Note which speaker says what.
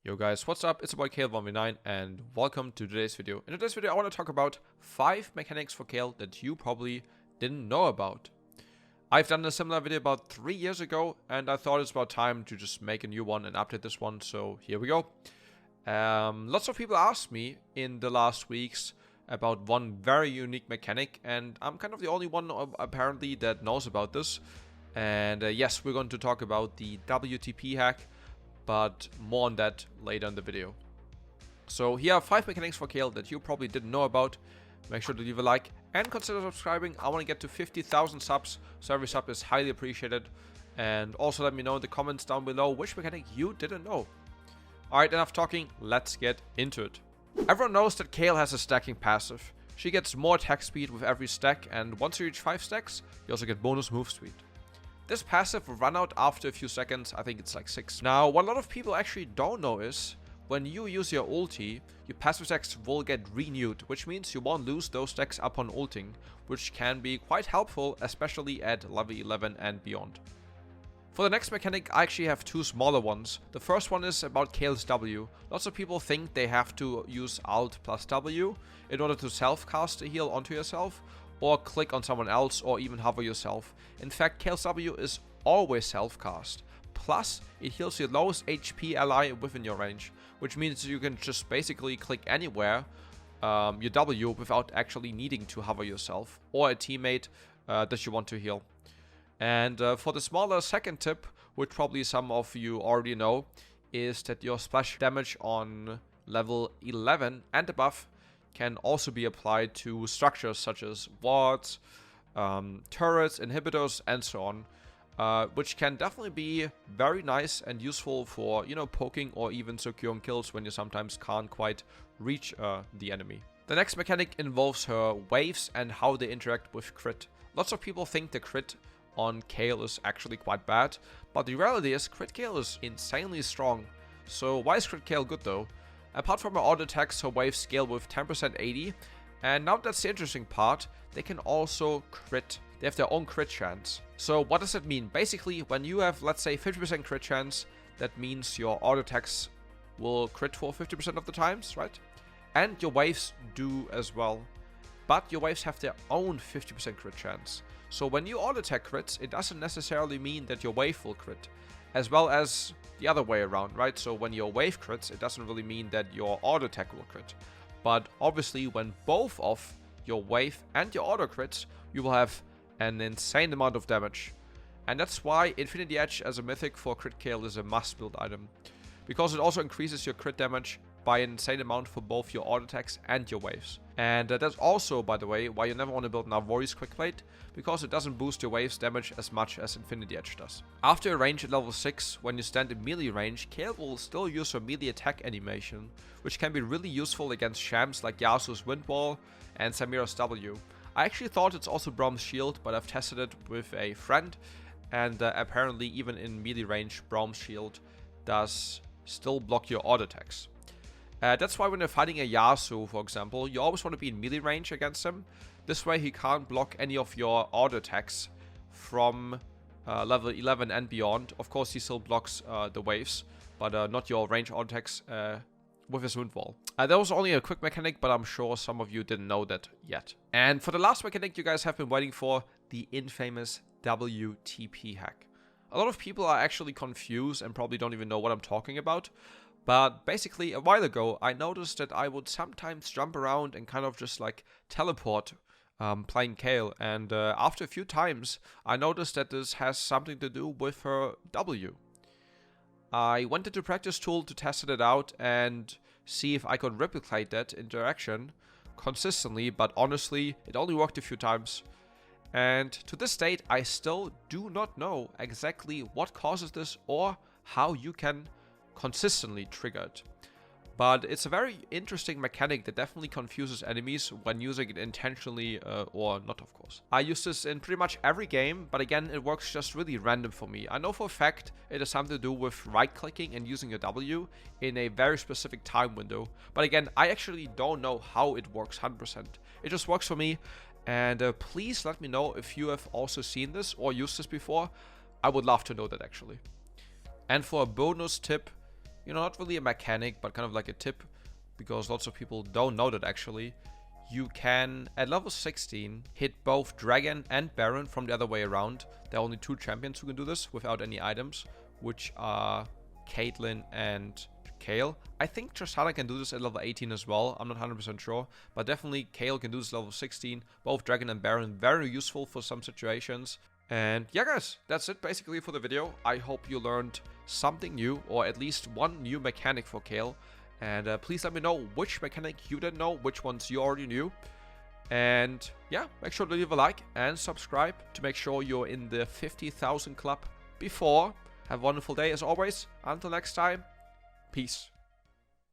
Speaker 1: Yo guys, what's up? It's your boy Kayle1v9 and welcome to today's video. In today's video I want to talk about 5 mechanics for Kayle that you probably didn't know about. I've done a similar video about 3 years ago and I thought it's about time to just make a new one and update this one, so here we go. Lots of people asked me in the last weeks about one very unique mechanic and I'm kind of the only one apparently that knows about this. And yes, we're going to talk about the WTP hack, but more on that later in the video. So here are 5 mechanics for Kayle that you probably didn't know about. Make sure to leave a like and consider subscribing. I want to get to 50,000 subs, so every sub is highly appreciated. And also let me know in the comments down below which mechanic you didn't know. Alright, enough talking, let's get into it. Everyone knows that Kayle has a stacking passive. She gets more attack speed with every stack, and once you reach 5 stacks, you also get bonus move speed. This passive will run out after a few seconds, I think it's like 6. Now, what a lot of people actually don't know is, when you use your ulti, your passive stacks will get renewed, which means you won't lose those stacks upon ulting, which can be quite helpful, especially at level 11 and beyond. For the next mechanic, I actually have 2 smaller ones. The first one is about Kayle's W. Lots of people think they have to use Alt plus W in order to self-cast a heal onto yourself, or click on someone else, or even hover yourself. In fact, Kayle's W is always self-cast. Plus, it heals your lowest HP ally within your range, which means you can just basically click anywhere your W without actually needing to hover yourself, or a teammate that you want to heal. And for the smaller second tip, which probably some of you already know, is that your splash damage on level 11 and above can also be applied to structures such as wards, turrets, inhibitors, and so on, which can definitely be very nice and useful for, you know, poking or even securing kills when you sometimes can't quite reach the enemy. The next mechanic involves her waves and how they interact with crit. Lots of people think the crit on Kayle is actually quite bad, but the reality is crit Kayle is insanely strong. So why is crit Kayle good though? Apart from her auto attacks, her waves scale with 10% 80, and now that's the interesting part, they can also crit. They have their own crit chance. So what does that mean? Basically, when you have, let's say, 50% crit chance, that means your auto attacks will crit for 50% of the times, right? And your waves do as well. But your waves have their own 50% crit chance. So when you auto attack crits, it doesn't necessarily mean that your wave will crit, as well as the other way around, right? So when your wave crits, it doesn't really mean that your auto attack will crit. But obviously, when both of your wave and your auto crits, you will have an insane amount of damage. And that's why Infinity Edge as a mythic for crit Kayle is a must build item, because it also increases your crit damage by an insane amount for both your auto attacks and your waves. And that's also, by the way, why you never want to build Navori's Quick Plate, because it doesn't boost your waves damage as much as Infinity Edge does. After a range at level 6, when you stand in melee range, Kayle will still use her melee attack animation, which can be really useful against champs like Yasuo's Wind Wall and Samira's W. I actually thought it's also Brom's Shield, but I've tested it with a friend, and apparently even in melee range, Brom's Shield does still block your auto attacks. That's why when you're fighting a Yasuo, for example, you always want to be in melee range against him. This way he can't block any of your auto attacks from level 11 and beyond. Of course, he still blocks the waves, but not your range auto attacks with his Wound Wall. That was only a quick mechanic, but I'm sure some of you didn't know that yet. And for the last mechanic you guys have been waiting for, the infamous WTP hack. A lot of people are actually confused and probably don't even know what I'm talking about. But basically, a while ago, I noticed that I would sometimes jump around and kind of just like teleport playing Kayle. And after a few times, I noticed that this has something to do with her W. I went into Practice Tool to test it out and see if I could replicate that interaction consistently. But honestly, it only worked a few times. And to this date, I still do not know exactly what causes this or how you can consistently triggered. But it's a very interesting mechanic that definitely confuses enemies when using it intentionally or not, of course. I use this in pretty much every game, but again, it works just really random for me. I know for a fact it has something to do with right-clicking and using your W in a very specific time window. But again, I actually don't know how it works 100%. It just works for me, and please let me know if you have also seen this or used this before. I would love to know that actually. And for a bonus tip, you know, not really a mechanic, but kind of like a tip, because lots of people don't know that actually. You can, at level 16, hit both Dragon and Baron from the other way around. There are only 2 champions who can do this without any items, which are Caitlyn and Kayle. I think Tristana can do this at level 18 as well. I'm not 100% sure, but definitely Kayle can do this level 16. Both Dragon and Baron, very useful for some situations. And yeah, guys, that's it basically for the video. I hope you learned something new, or at least one new mechanic for Kayle. And please let me know which mechanic you didn't know, which ones you already knew. And yeah, make sure to leave a like and subscribe to make sure you're in the 50,000 club before. Have a wonderful day as always. Until next time, peace.